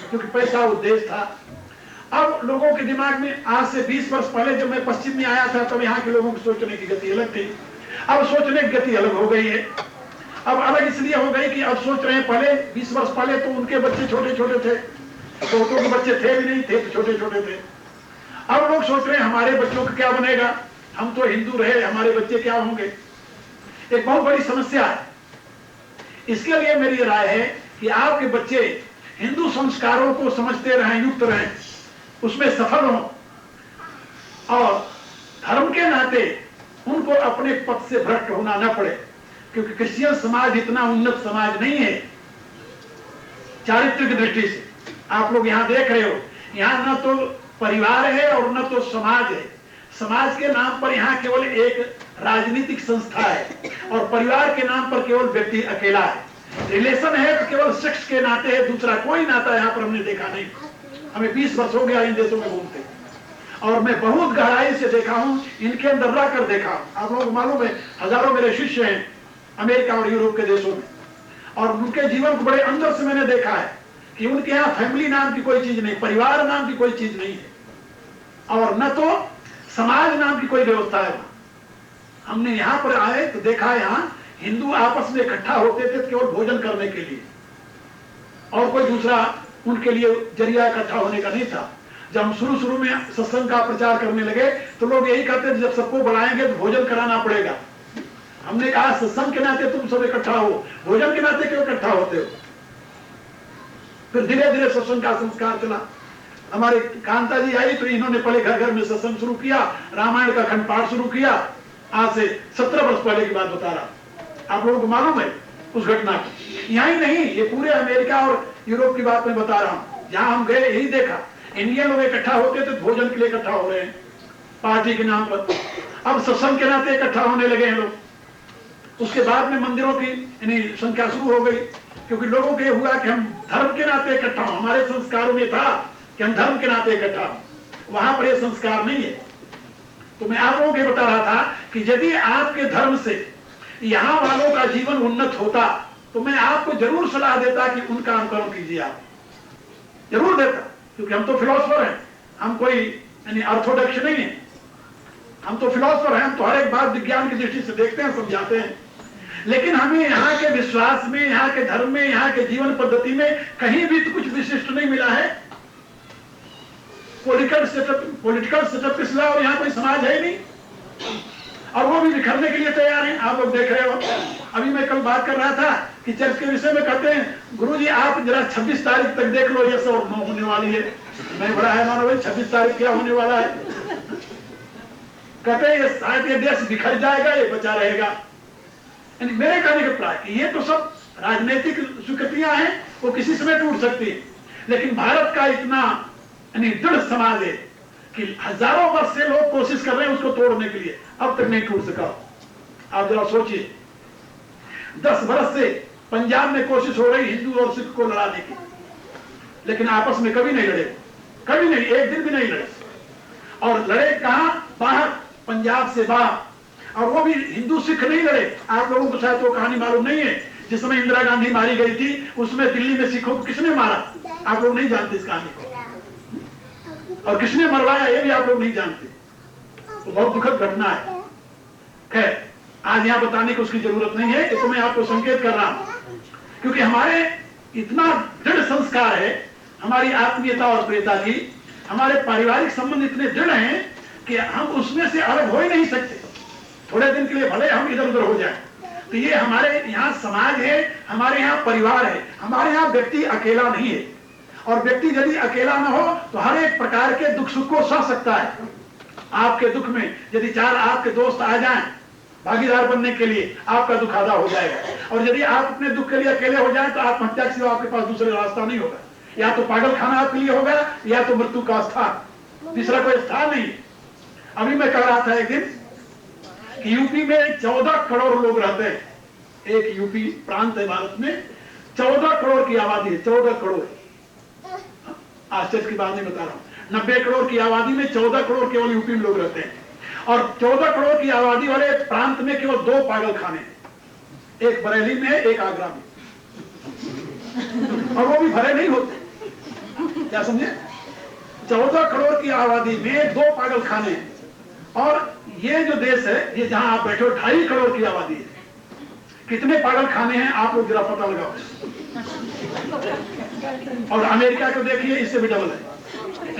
क्योंकि पैसा उद्देश्य था। अब लोगों के दिमाग में आज से 20 वर्ष पहले जब मैं पश्चिम में आया था तब यहाँ के लोगों की सोचने की गति अलग थी, अब सोचने की गति अलग हो गई है। अब अलग इसलिए हो गई कि अब सोच रहे हैं, पहले 20 वर्ष पहले तो उनके बच्चे छोटे छोटे थे, बहुतों के बच्चे थे भी नहीं, थे तो छोटे छोटे थे। अब लोग सोच रहे हैं हमारे बच्चों का क्या बनेगा, हम तो हिंदू रहे, हमारे बच्चे क्या होंगे। एक बहुत बड़ी समस्या है। इसके लिए मेरी राय है कि आपके बच्चे हिंदू संस्कारों को समझते रहें, युक्त रहें, उसमें सफल हों, और धर्म के नाते उनको अपने पथ से भ्रष्ट होना न पड़े, क्योंकि क्रिश्चियन समाज इतना उन्नत समाज नहीं है चारित्रिक दृष्टि से। आप लोग यहाँ देख रहे हो, यहाँ न तो परिवार है और न तो समाज है। समाज के नाम पर यहाँ केवल एक राजनीतिक संस्था है और परिवार के नाम पर केवल व्यक्ति अकेला है। रिलेशन है तो केवल सेक्स के नाते है, दूसरा कोई नाता यहाँ पर हमने देखा नहीं। हमें 20 वर्ष हो गया इन देशों में घूमते, और मैं बहुत गहराई से देखा हूं, इनके अंदर रह कर देखा। आप लोगों को मालूम है, हजारों मेरे शिष्य हैं अमेरिका और यूरोप के देशों में, और उनके जीवन को बड़े अंदर से मैंने देखा है कि उनके यहाँ फैमिली नाम की कोई चीज नहीं, परिवार नाम की कोई चीज नहीं है, और न तो समाज नाम की कोई व्यवस्था है। हमने यहाँ पर आए तो देखा है, यहाँ हिंदू आपस में इकट्ठा होते थे केवल भोजन करने के लिए, और कोई दूसरा उनके लिए जरिया इकट्ठा होने का नहीं था। जब हम शुरू में सत्संग का प्रचार करने लगे तो लोग यही कहते थे, जब सबको बुलाएंगे तो भोजन कराना पड़ेगा। हमने कहा सत्संग के नाते तुम सब इकट्ठा हो, भोजन के नाते क्यों इकट्ठा होते हो। फिर धीरे धीरे सत्संग का संस्कार चला। हमारे कांता जी आई तो इन्होंने पहले घर घर में सत्संग शुरू किया, रामायण का खंड पाठ शुरू किया। आज से 17 वर्ष पहले की बात बता रहा, आप लोगों को मालूम है उस घटना को। यहाँ ही नहीं, ये पूरे अमेरिका और यूरोप की बात मैं बता रहा हूँ। जहां हम गए यही देखा, इंडियन लोग इकट्ठा होते थे, भोजन के लिए इकट्ठा हो रहे हैं पार्टी के नाम पर। अब सत्संग के नाते इकट्ठा होने लगे हैं लोग। उसके बाद में मंदिरों की यानी संख्या शुरू हो गई, क्योंकि लोगों को यह हुआ कि हम धर्म के नाते इकट्ठा हो। हमारे संस्कारों में था कि हम धर्म के नाते इकट्ठा हो, वहां पर यह संस्कार नहीं है। तो मैं आप लोगों को बता रहा था कि यदि आपके धर्म से यहाँ वालों का जीवन उन्नत होता तो मैं आपको जरूर सलाह देता कि उनका अनुकरण कीजिए। आप जरूर देता, क्योंकि हम तो फिलोसफर हैं, हम कोई यानी ऑर्थोडॉक्स नहीं है, हम तो फिलोसफर हैं। हम तो हर एक बात विज्ञान की दृष्टि से देखते हैं, समझाते हैं। लेकिन हमें यहाँ के विश्वास में, यहाँ के धर्म में, यहाँ के जीवन पद्धति में कहीं भी तो कुछ विशिष्ट नहीं मिला है। पॉलिटिकल सेटअप के सिवा और यहाँ कोई समाज है ही नहीं, और वो भी बिखरने के लिए तैयार हैं। आप लोग देख रहे हो, अभी मैं कल बात कर रहा था कि चर्च के विषय में कहते हैं, गुरुजी आप जरा 26 तारीख तक देख लो, ये सब होने वाली है। मैं बड़ा है मानो भाई, 26 तारीख क्या होने वाला है। कहते हैं ये शायद ये देश बिखर जाएगा, ये बचा रहेगा। मेरे कहने के प्राय कि ये तो सब राजनीतिक स्वीकृतियां हैं, वो किसी समय टूट सकती है। लेकिन भारत का इतना दृढ़ समाज है कि हजारों वर्ष से लोग कोशिश कर रहे हैं उसको तोड़ने के लिए, अब तक नहीं टूट सका। आप जरा सोचिए, 10 वर्ष से पंजाब में कोशिश हो रही हिंदू और सिख को लड़ाने की, लेकिन आपस में कभी नहीं लड़े, कभी नहीं, एक दिन भी नहीं लड़े। और लड़े कहां? बाहर, पंजाब से बाहर, और वो भी हिंदू सिख नहीं लड़े। आप लोगों को शायद वो कहानी मालूम नहीं है, जिस समय इंदिरा गांधी मारी गई थी उसमें दिल्ली में सिखों को किसने मारा, आप लोग नहीं जानते इस कहानी को, और किसने मरवाया ये भी आप लोग नहीं जानते। तो बहुत दुखद घटना है। खैर, आज यहाँ बताने की उसकी जरूरत नहीं है, ये तो मैं आपको संकेत कर रहा हूं, क्योंकि हमारे इतना दृढ़ संस्कार है, हमारी आत्मीयता और प्रियता की, हमारे पारिवारिक संबंध इतने दृढ़ हैं कि हम उसमें से अलग हो ही नहीं सकते। थोड़े दिन के लिए भले हम इधर उधर हो जाए, तो ये हमारे यहाँ समाज है, हमारे यहाँ परिवार है, हमारे यहाँ व्यक्ति अकेला नहीं है। और व्यक्ति यदि अकेला न हो तो हर एक प्रकार के दुख सुख को सह सकता है। आपके दुख में यदि 4 आपके दोस्त आ जाएं भागीदार बनने के लिए, आपका दुख आधा हो जाएगा। और यदि आप अपने दुख के लिए अकेले हो जाएं तो आत्महत्या के सिवा आपके पास दूसरा रास्ता नहीं होगा। या तो पागल खाना आपके लिए होगा, या तो मृत्यु का स्थान, तीसरा कोई स्थान नहीं। अभी मैं कह रहा था एक दिन कि यूपी में 14 करोड़ लोग रहते हैं। एक यूपी प्रांत है भारत में, 14 करोड़ की आबादी है, 14 करोड़। आश्चर्य की बात नहीं बता रहा हूं, 90 करोड़ की आबादी में 14 करोड़ केवल यूपी में लोग रहते हैं। और 14 करोड़ की आबादी वाले प्रांत में केवल 2 पागल खाने, एक बरेली में, एक आगरा में, और वो भी भरे नहीं होते। क्या समझे? 14 करोड़ की आबादी में 2 पागल खाने हैं। और ये जो देश है, ये जहां आप बैठे हो, 2.5 करोड़ की आबादी है। कितने पागल खाने हैं आप लोग जरा पता लगाओ। और अमेरिका को देखिए, इससे भी डबल है।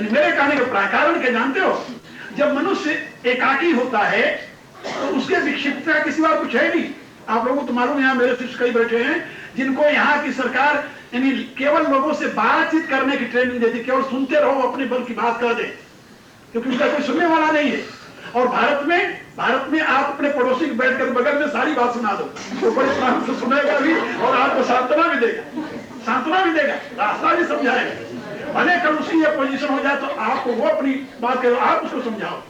मेरे कहने का कारण क्या जानते हो? जब मनुष्य एकाकी होता है तो उसके विक्षिप्तता के सिवा कुछ है नहीं। आप लोगों को तो मालूम, यहाँ मेरे शिष्य कई बैठे हैं जिनको यहाँ की सरकार यानी केवल लोगों से बातचीत करने की ट्रेनिंग देती, केवल सुनते रहो, अपने बल की बात कर दे, क्योंकि उसका कोई सुनने वाला नहीं है। और भारत में आप अपने पड़ोसी को बैठकर बगल में सारी बात सुना दो, तो बड़े प्राण से सुनेगा भी और आपको सांत्वना भी देगा, रास्ता भी समझाएगा। भले कल उसकी ये पोजीशन हो जाए तो आपको वो अपनी बात करो, आप उसको समझाओ।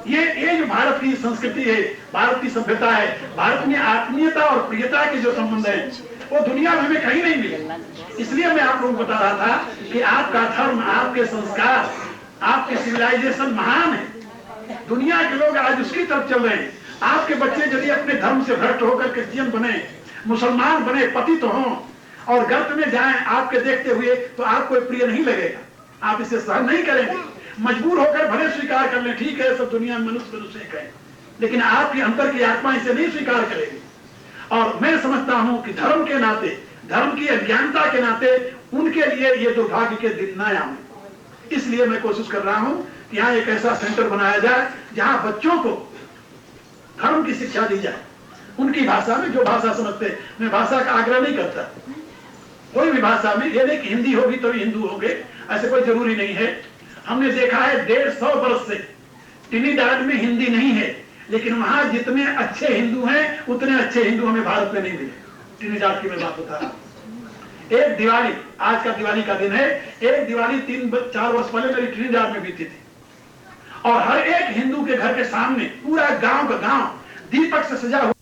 ये जो भारत की संस्कृति है, भारत की सभ्यता है, भारत में आत्मीयता और प्रियता के जो संबंध है, वो दुनिया में हमें कहीं नहीं मिले। इसलिए मैं आप लोगों को बता रहा था कि आपका धर्म, आपके संस्कार, आपके सिविलाइजेशन महान है। दुनिया के लोग आज उसकी तरफ चल रहे हैं। आपके बच्चे यदि अपने धर्म से भ्रष्ट होकर क्रिश्चियन बने, मुसलमान बने, पतित हों और गर्त में जाएं आपके देखते हुए, तो आपको प्रिय नहीं लगेगा, आप इसे सहन नहीं करेंगे। मजबूर होकर भले स्वीकार कर लें, ठीक है, सब दुनिया में मनुष्य है, लेकिन आपके अंतर की आत्मा इसे नहीं स्वीकार करेगी। और मैं समझता हूं कि धर्म के नाते, धर्म की अज्ञानता के नाते उनके लिए ये दुर्भाग्य के दिन न आए। इसलिए मैं कोशिश कर रहा हूं कि यहाँ एक ऐसा सेंटर बनाया जाए जहां बच्चों को धर्म की शिक्षा दी जाए, उनकी भाषा में, जो भाषा समझते। मैं भाषा का आग्रह नहीं करता, कोई भी भाषा में, ये नहीं कि हिंदी होगी तो हिंदू होंगे, ऐसे कोई जरूरी नहीं है। हमने देखा है 150 वर्ष से ट्रिनिडाड में हिंदी नहीं है, लेकिन वहां जितने अच्छे हिंदू हैं उतने अच्छे हिंदू हमें भारत में नहीं मिले। ट्रिनिडाड की मैं बात बता रहा हूं। एक दिवाली, आज का दिवाली का दिन है, एक दिवाली 3-4 वर्ष पहले मेरी ट्रिनिडाड में बीती थी, और हर एक हिंदू के घर के सामने पूरा गांव का गांव दीपक से सजा हुआ।